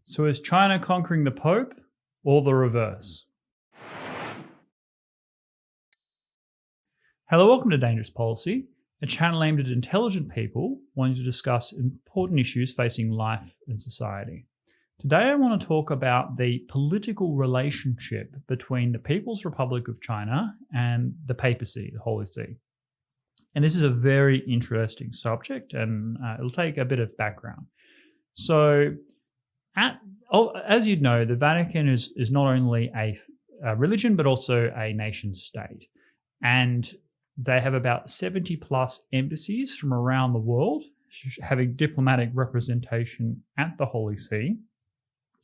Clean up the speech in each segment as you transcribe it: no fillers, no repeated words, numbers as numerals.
So is China conquering the Pope or the reverse? Hello, welcome to Dangerous Policy, a channel aimed at intelligent people wanting to discuss important issues facing life and society. Today I want to talk about the political relationship between the People's Republic of China and the papacy, the Holy See. And this is a very interesting subject, and it'll take a bit of background. So, as you'd know, the Vatican is not only a religion, but also a nation state. And they have about 70 plus embassies from around the world having diplomatic representation at the Holy See.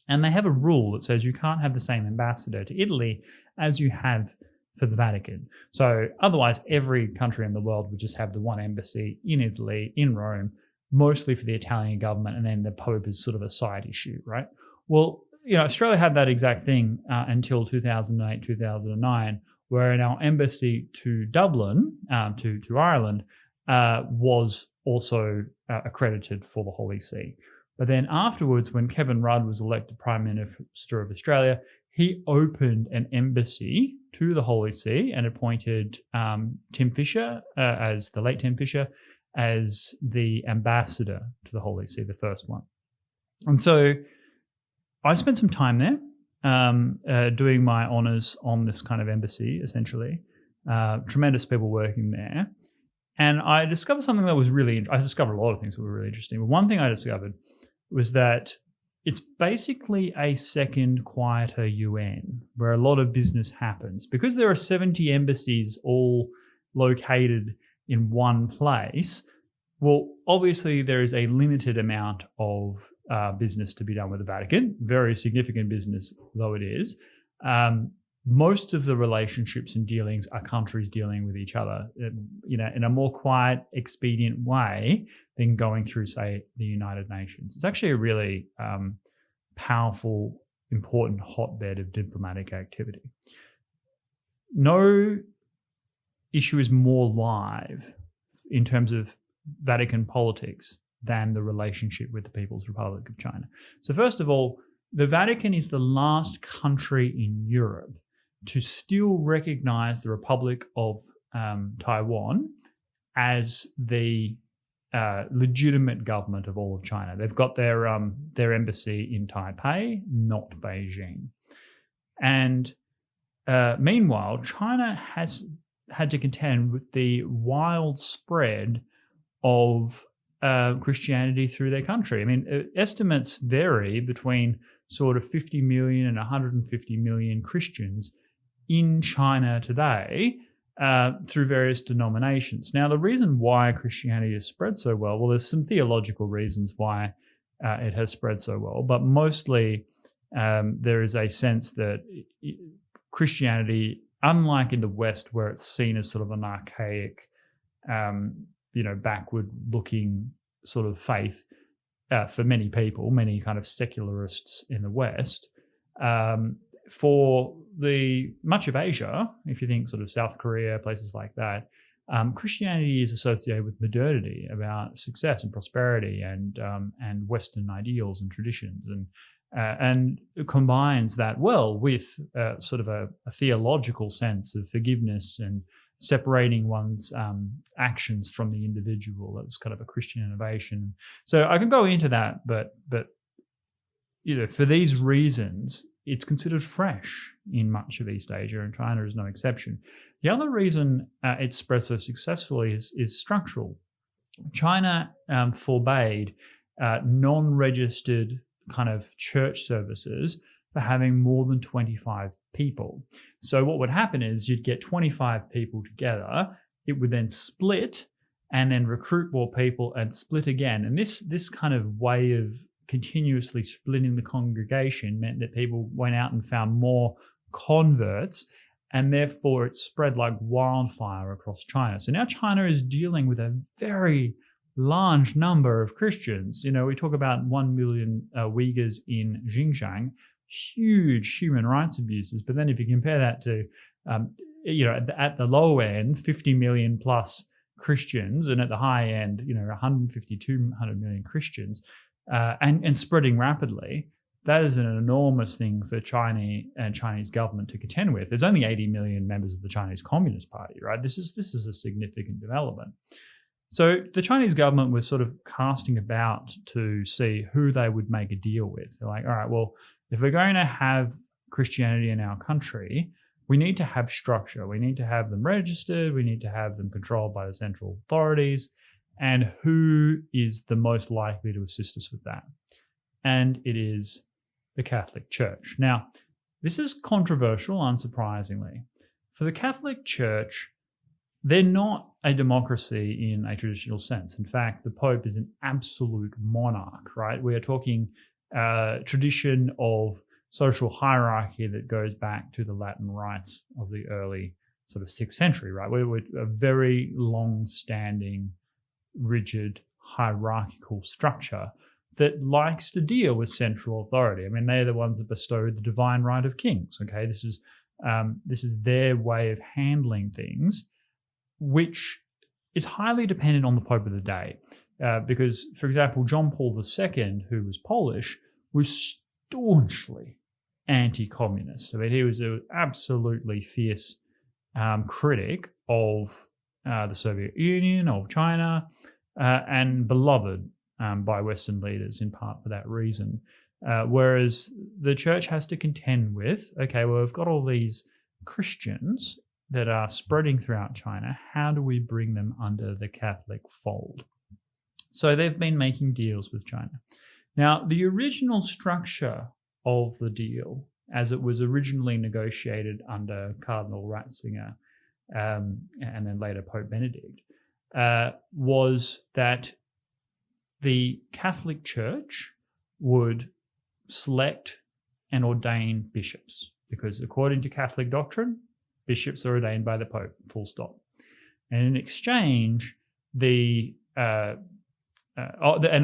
And they have a rule that says you can't have the same ambassador to Italy as you have for the Vatican. So otherwise, every country in the world would just have the one embassy in Italy, in Rome, mostly for the Italian government, and then the Pope is sort of a side issue, right? Well, Australia had that exact thing until 2008, 2009, where our embassy to Dublin, to Ireland, was also accredited for the Holy See. But then afterwards, when Kevin Rudd was elected Prime Minister of Australia, he opened an embassy to the Holy See and appointed Tim Fischer, as the late Tim Fischer, as the ambassador to the Holy See, the first one. And so I spent some time there doing my honours on this kind of embassy, essentially. Tremendous people working there. And I discovered something that was I discovered a lot of things that were really interesting. But one thing I discovered was that it's basically a second, quieter UN where a lot of business happens. Because there are 70 embassies all located in one place, well, obviously there is a limited amount of business to be done with the Vatican, very significant business though it is. Most of the relationships and dealings are countries dealing with each other, in a more quiet, expedient way than going through, say, the United Nations. It's actually a really powerful, important hotbed of diplomatic activity. No issue is more live in terms of Vatican politics than the relationship with the People's Republic of China. So first of all, the Vatican is the last country in Europe to still recognize the Republic of Taiwan as the legitimate government of all of China. They've got their embassy in Taipei, not Beijing. And meanwhile, China has had to contend with the wild spread of Christianity through their country. I mean, estimates vary between sort of 50 million and 150 million Christians in China today through various denominations. Now, the reason why Christianity has spread so well, there's some theological reasons why it has spread so well, but mostly there is a sense that Christianity, unlike in the West where it's seen as sort of an archaic, backward-looking sort of faith for many people, many kind of secularists in the West, for the much of Asia, if you think sort of South Korea, places like that, Christianity is associated with modernity, about success and prosperity and Western ideals and traditions, and it combines that well with sort of a theological sense of forgiveness and separating one's actions from the individual. That's kind of a Christian innovation. So I can go into that, but for these reasons, it's considered fresh in much of East Asia, and China is no exception. The other reason it spread so successfully is structural. China forbade non-registered kind of church services for having more than 25 people. So what would happen is you'd get 25 people together, it would then split and then recruit more people and split again. And this kind of way of continuously splitting the congregation meant that people went out and found more converts, and therefore it spread like wildfire across China. So now China is dealing with a very large number of Christians. We talk about 1 million Uyghurs in Xinjiang, huge human rights abuses. But then if you compare that to, at the low end, 50 million plus Christians, and at the high end, 150, 200 million Christians, and spreading rapidly, that is an enormous thing for Chinese government to contend with. There's only 80 million members of the Chinese Communist Party, right? This is a significant development. So the Chinese government was sort of casting about to see who they would make a deal with. They're like, all right, well, if we're going to have Christianity in our country, we need to have structure. We need to have them registered. We need to have them controlled by the central authorities. And who is the most likely to assist us with that? And it is the Catholic Church. Now, this is controversial, unsurprisingly. For the Catholic Church, they're not a democracy in a traditional sense. In fact, the Pope is an absolute monarch, right? We are talking tradition of social hierarchy that goes back to the Latin rites of the early sort of 6th century, right? We're a very long-standing, rigid, hierarchical structure that likes to deal with central authority. I mean, they're the ones that bestowed the divine right of kings, okay? This is their way of handling things, which is highly dependent on the Pope of the day. Because, for example, John Paul II, who was Polish, was staunchly anti-communist. I mean, he was an absolutely fierce critic of the Soviet Union, of China, and beloved by Western leaders in part for that reason. Whereas the church has to contend with, okay, well, we've got all these Christians that are spreading throughout China. How do we bring them under the Catholic fold? So they've been making deals with China. Now, the original structure of the deal, as it was originally negotiated under Cardinal Ratzinger and then later Pope Benedict, was that the Catholic Church would select and ordain bishops, because according to Catholic doctrine, bishops are ordained by the Pope, full stop. And in exchange, and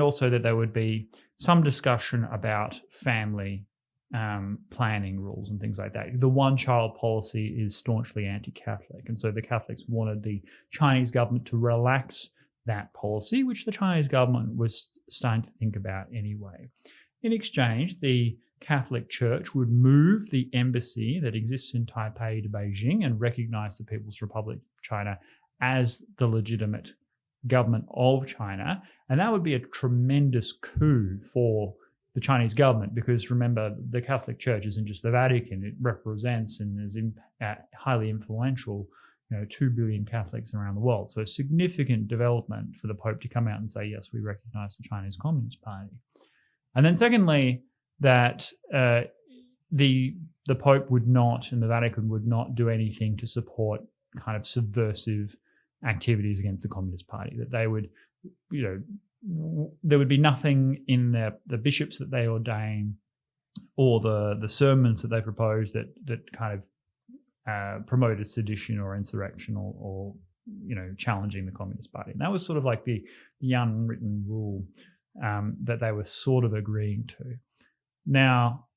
also that there would be some discussion about family planning rules and things like that. The one-child policy is staunchly anti-Catholic, and so the Catholics wanted the Chinese government to relax that policy, which the Chinese government was starting to think about anyway. In exchange, the Catholic Church would move the embassy that exists in Taipei to Beijing and recognize the People's Republic of China as the legitimate government of China. And that would be a tremendous coup for the Chinese government, because remember, the Catholic Church isn't just the Vatican. It represents and is highly influential, 2 billion Catholics around the world. So a significant development for the Pope to come out and say, yes, we recognize the Chinese Communist Party. And then secondly, that the Pope would not, and the Vatican would not do anything to support kind of subversive activities against the Communist Party, that they would, there would be nothing in the bishops that they ordain or the sermons that they propose that kind of promoted sedition or insurrection or challenging the Communist Party. And that was sort of like the unwritten rule that they were sort of agreeing to. Now,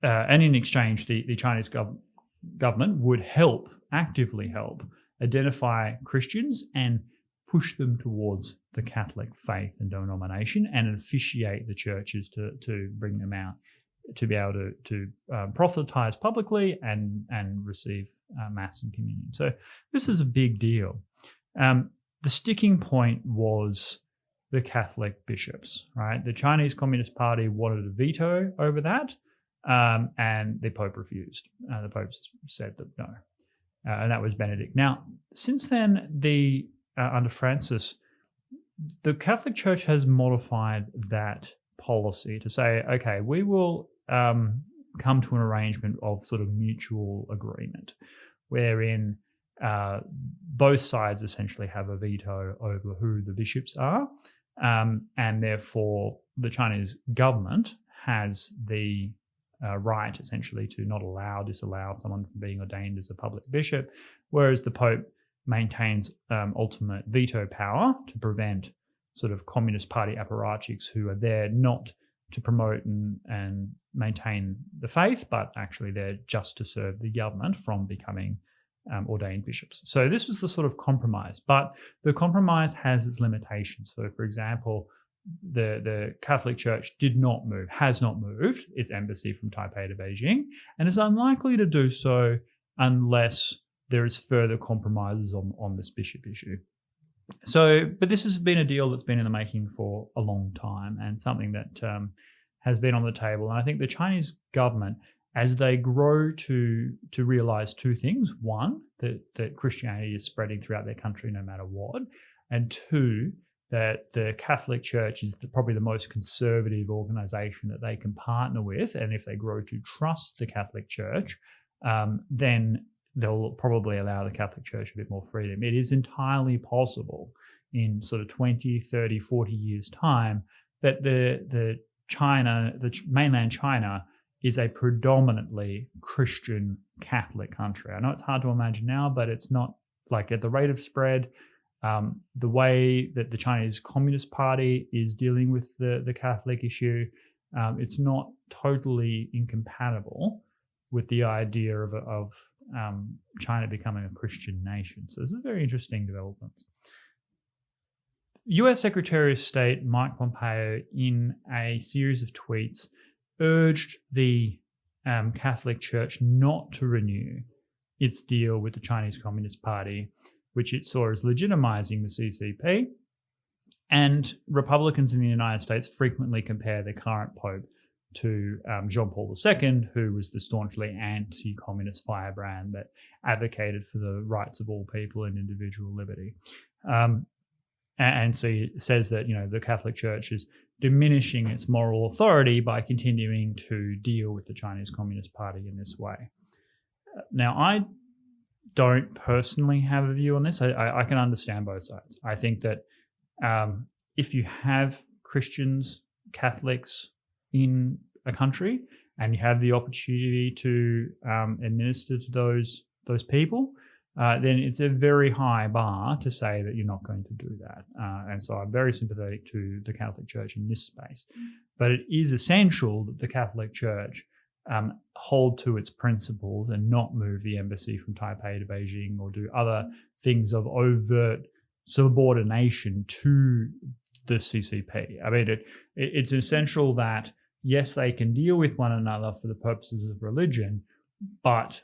and in exchange, the Chinese government would actively help identify Christians and push them towards the Catholic faith and denomination, and officiate the churches to bring them out to be able to proselytize publicly and receive Mass and Communion. So this is a big deal. The sticking point was the Catholic bishops, right? The Chinese Communist Party wanted a veto over that, and the Pope refused. The Pope said that no. And that was Benedict. Now, since then, under Francis, the Catholic Church has modified that policy to say, okay, we will come to an arrangement of sort of mutual agreement, wherein both sides essentially have a veto over who the bishops are, and therefore the Chinese government has the right essentially to not disallow someone from being ordained as a public bishop, whereas the Pope maintains ultimate veto power to prevent sort of Communist Party apparatchiks who are there not to promote and maintain the faith, but actually they're just to serve the government from becoming ordained bishops. So this was the sort of compromise, but the compromise has its limitations. So, for example, the Catholic Church has not moved its embassy from Taipei to Beijing, and is unlikely to do so unless there is further compromises on this bishop issue. So, but this has been a deal that's been in the making for a long time, and something that has been on the table. And I think the Chinese government, as they grow to realize two things: one, that Christianity is spreading throughout their country no matter what, and two, that the Catholic Church is probably the most conservative organization that they can partner with. And if they grow to trust the Catholic Church, then they'll probably allow the Catholic Church a bit more freedom. It is entirely possible in sort of 20, 30, 40 years' time that the mainland China is a predominantly Christian Catholic country. I know it's hard to imagine now, but it's not like at the rate of spread. The way that the Chinese Communist Party is dealing with the Catholic issue, it's not totally incompatible with the idea of China becoming a Christian nation. So this is a very interesting development. US Secretary of State Mike Pompeo, in a series of tweets, urged the Catholic Church not to renew its deal with the Chinese Communist Party, which it saw as legitimizing the CCP. And Republicans in the United States frequently compare the current Pope to John Paul II, who was the staunchly anti-communist firebrand that advocated for the rights of all people and individual liberty. And says that, the Catholic Church is diminishing its moral authority by continuing to deal with the Chinese Communist Party in this way. Now, I don't personally have a view on this. I can understand both sides. I think that if you have Christians, Catholics in a country, and you have the opportunity to administer to those people, then it's a very high bar to say that you're not going to do that. And so I'm very sympathetic to the Catholic Church in this space. But it is essential that the Catholic Church hold to its principles and not move the embassy from Taipei to Beijing or do other things of overt subordination to the CCP. I mean, it's essential that, yes, they can deal with one another for the purposes of religion, but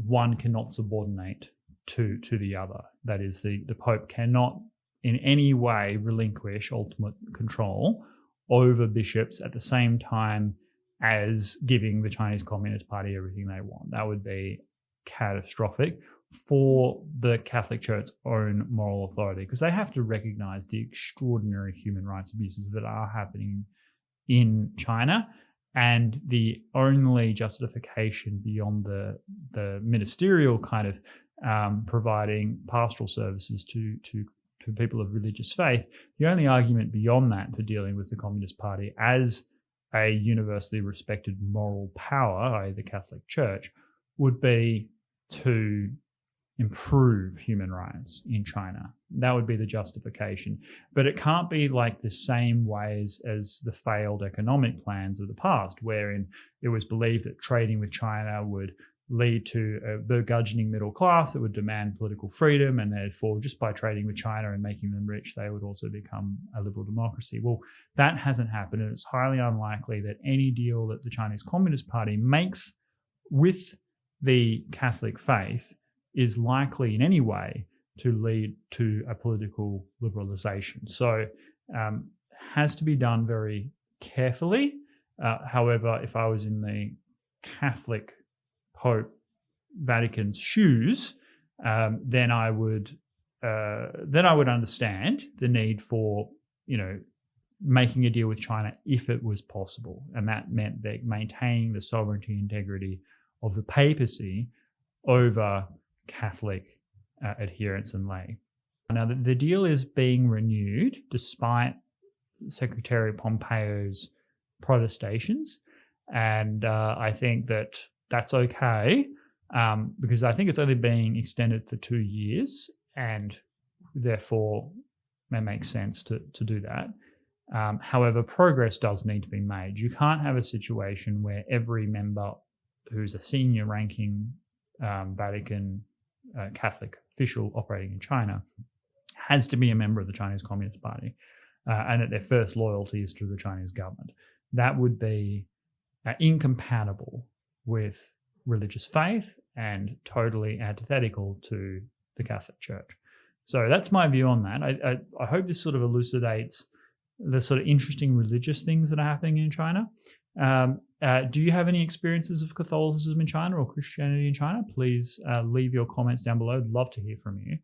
one cannot subordinate to the other. That is, the Pope cannot in any way relinquish ultimate control over bishops at the same time as giving the Chinese Communist Party everything they want. That would be catastrophic for the Catholic Church's own moral authority, because they have to recognize the extraordinary human rights abuses that are happening in China. And the only justification beyond the ministerial kind of providing pastoral services to people of religious faith, the only argument beyond that for dealing with the Communist Party as a universally respected moral power, i.e. the Catholic Church, would be to improve human rights in China. That would be the justification. But it can't be like the same ways as the failed economic plans of the past, wherein it was believed that trading with China would lead to a burgeoning middle class that would demand political freedom, and therefore just by trading with China and making them rich, they would also become a liberal democracy. Well, that hasn't happened, and it's highly unlikely that any deal that the Chinese Communist Party makes with the Catholic faith is likely in any way to lead to a political liberalization. So has to be done very carefully. However, if I was in the Catholic Pope Vatican's shoes, then I would understand the need for making a deal with China if it was possible, and that meant that maintaining the sovereignty and integrity of the papacy over Catholic adherents and lay. Now, the deal is being renewed despite Secretary Pompeo's protestations, and I think that that's okay, because I think it's only being extended for 2 years, and therefore it makes sense to do that. However, progress does need to be made. You can't have a situation where every member who's a senior ranking Vatican Catholic official operating in China has to be a member of the Chinese Communist Party. and that their first loyalty is to the Chinese government. That would be incompatible with religious faith and totally antithetical to the Catholic Church. So that's my view on that. I hope this sort of elucidates the sort of interesting religious things that are happening in China. Do you have any experiences of Catholicism in China or Christianity in China? Please leave your comments down below. I'd love to hear from you.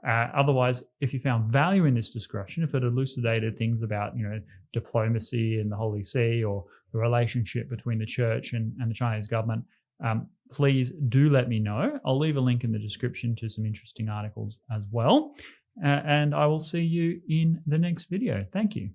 Otherwise, if you found value in this discussion, if it elucidated things about, diplomacy in the Holy See or the relationship between the church and the Chinese government, please do let me know. I'll leave a link in the description to some interesting articles as well. And I will see you in the next video. Thank you.